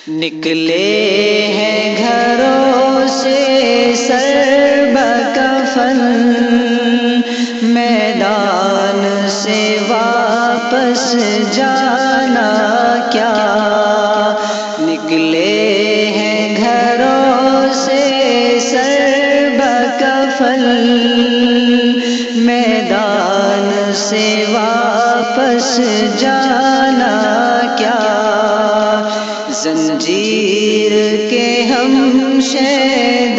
نکلے ہیں گھروں سے سر بکفن، میدان سے واپس جانا کیا۔ نکلے ہیں گھروں سے سر بکفن، میدان سے واپس جانا کیا۔ زنجیر کے ہم شیدائی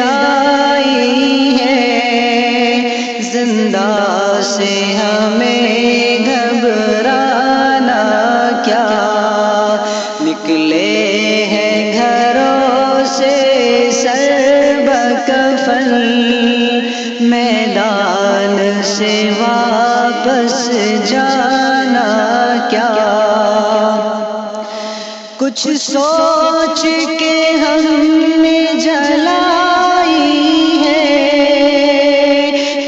ہیں، زندہ سے ہمیں گھبرانا کیا۔ نکلے ہیں گھروں سے سر بکفن، میدان سے واپس جانا کیا۔ کچھ سوچ کے ہم نے جلائی ہے،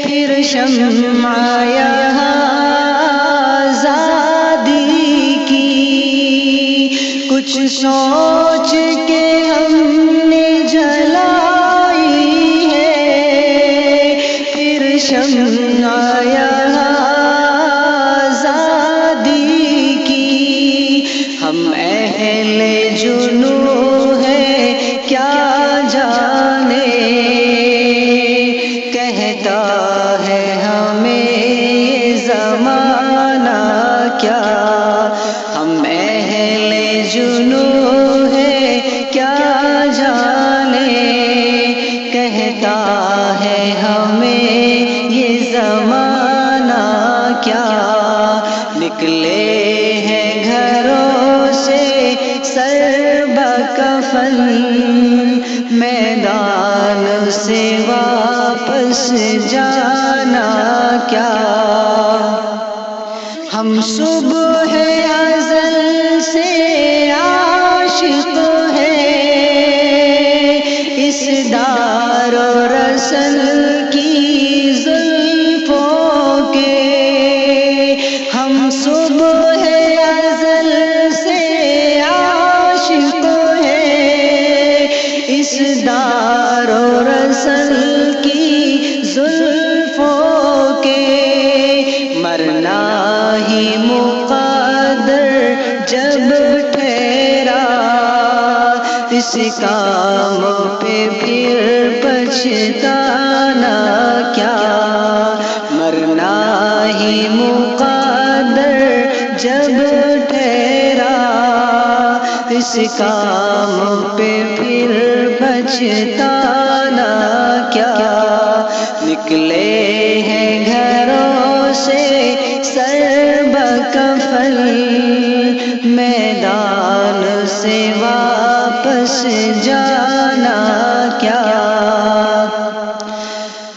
پھر شمع یہاں آزادی کی۔ کچھ سوچ کے ہم نے جلائی ہے، پھر شمع یہاں آزادی کی۔ ہم اہل جنوں ہے کیا جانے، کہتا ہے ہمیں یہ زمانہ کیا۔ ہم اہل جنوں ہے کیا جانے، کہتا ہے ہمیں یہ زمانہ کیا۔ نکلے ہیں گھروں سے سر بکفن، میدان سے واپس جانا کیا۔ ہم صبح ازل سے عاشق ہیں، اس دار و رسل کی زلفوں کے۔ ہم صبح ازل سے عاشق ہیں، اس دار و رسل کی زلفوں کے۔ مرنا ہی مقدر جب ٹھہرا، اس کام پہ پھر پچھتانا کیا۔ مرنا ہی مقدر جب ٹھہرا، اس کام پہ پھر پچھتانا کیا۔ نکلے ہیں گھروں سے سر بکفن، میدان سے واپس جانا کیا۔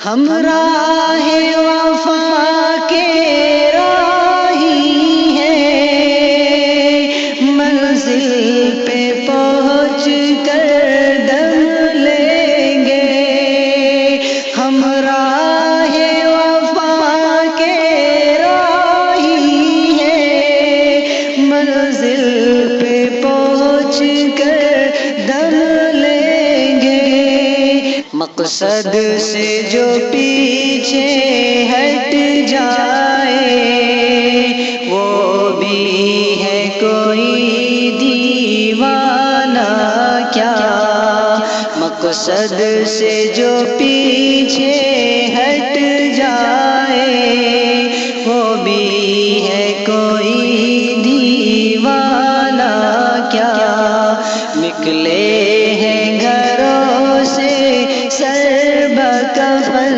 ہم راہ وفا کے راہی ہیں، منزل پہ پہنچ کر دم لیں گے۔ ہم راہ وفا کے راہی ہیں، منزل پہ پہنچ کر دم لیں گے۔ مقصد سے جو پیچھے ہٹ جائے، وہ بھی ہے کوئی دیوانہ کیا۔ مقصد سے جو پیچھے ہٹ جائے، وہ بھی ہے کوئی دیوانہ کیا۔ نکلے ہیں گھروں سے سر بکفن،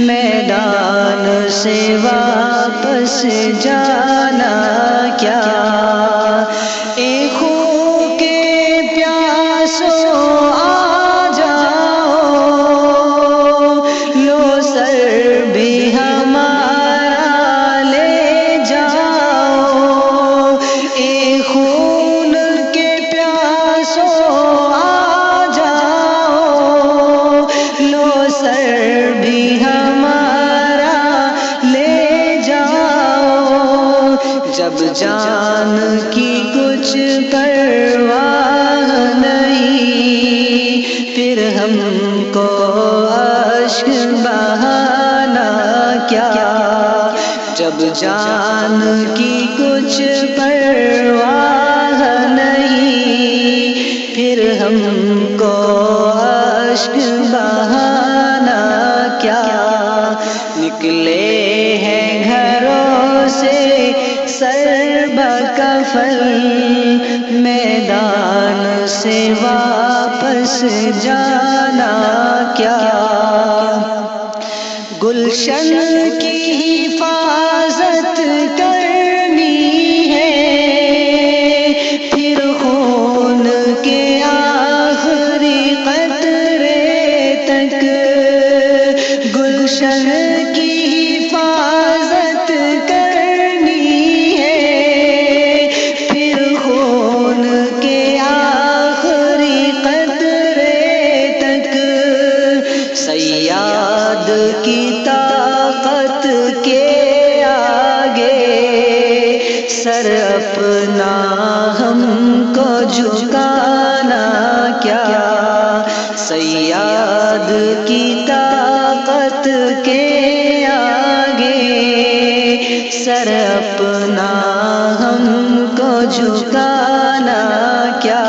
میدان سے واپس جانا کیا۔ اے خون کے پیاسوں آ جاؤ، لو سر بھی ہمارا لے جاؤ۔ اے خون کے پیاسوں آ جاؤ، لو سر بھی ہمارا لے جاؤ، جب جان کی کچھ پرواہ نہیں، پھر ہم کو اشک بہانا کیا، جب جان کی کچھ پرواہ نہیں، پھر ہم کو اشک بہانا کیا، نکلے ہیں گھروں سے سر بکفن، میدان سے واپس جانا کیا، گلشن کی حفاظت کرنی ہے، پھر خون کے آخری قطرے تک، گلشن کی حفاظت کرنی ہے، پھر خون کے آخری قطرے تک، صیاد کی طاقت کے آگے سر اپنا ہم کو جھکانا کیا، صیاد کی طاقت کے آگے سر اپنا ہم کو جھکانا کیا،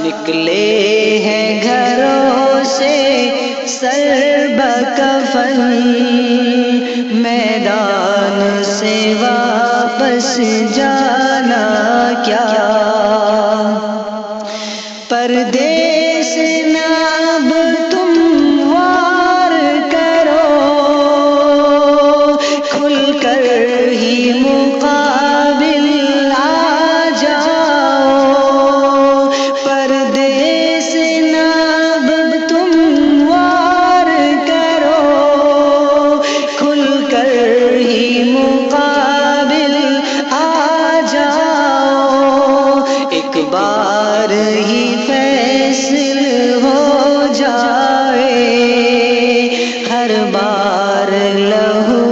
نکلے ہیں گھروں سے سر بکفن، میدان سے واپس جانا کیا، پردیس ناب تم وار کرو، کھل کر ہی مقابل آ جاؤ، پردیس ناب تم وار کرو، کھل کر ہی مقابل آ جاؤ، ایک بار ہی فیصل ہو جائے، ہر بار لہو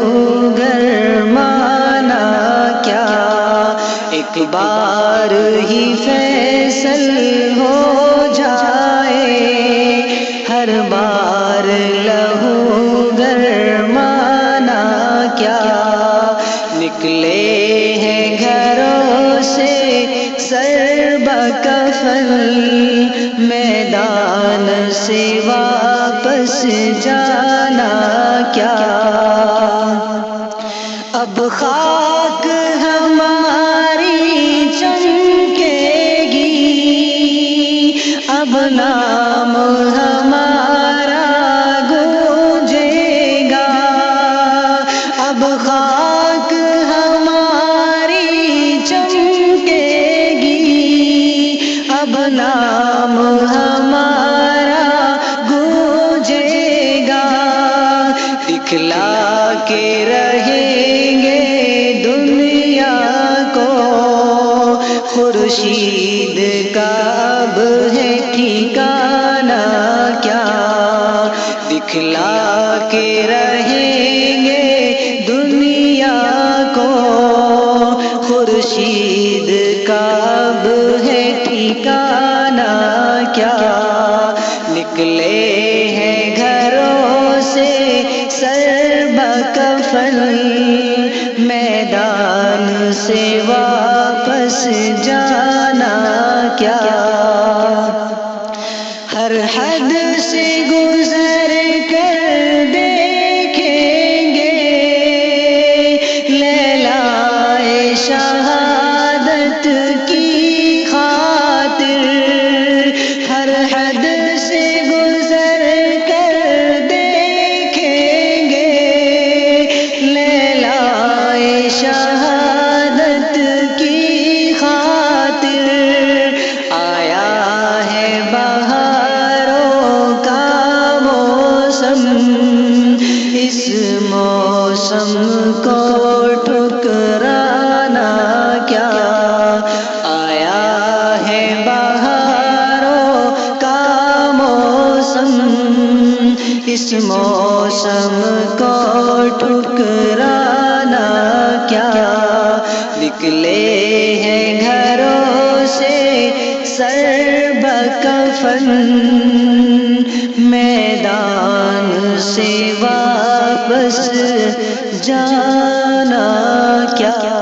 گرمانا کیا، ایک بار ہی فیصل ہو جائے، ہر بار لہو گرمانا کیا، نکلے ہیں گھروں سے سر بکفن، میدان سے واپس جانا کیا، اب خاک ہماری چمکے گی، اب نام ہمارا گونجے گا، اب خاک ہماری چمکے گی، اب نام ہمارا گونجے گا، دکھلا کے رہیں گے دنیا کو، خورشید کا اب ہے ٹھکانا کیا، دکھلا کے رہیں گے دنیا کو، خورشید کا اب ہے ٹھکانا کیا، نکلے ہیں گھروں سے سر بکفن، میدان سے واپس جانا کیا، ہر حد سے گزر کر دیکھیں گے لیلائے شہادت کی خاطر، ہر حد سے گزر کر دیکھیں گے لیلائے شہادت کی خاطر، آیا ہے بہاروں کا موسم، اس موسم کو ٹھکرانا کیا، آیا ہے بہاروں کا موسم، اس موسم کو ٹھکرانا کیا، نکلے ہیں گھروں سے سر بکفن، میدان سے واپس جانا کیا۔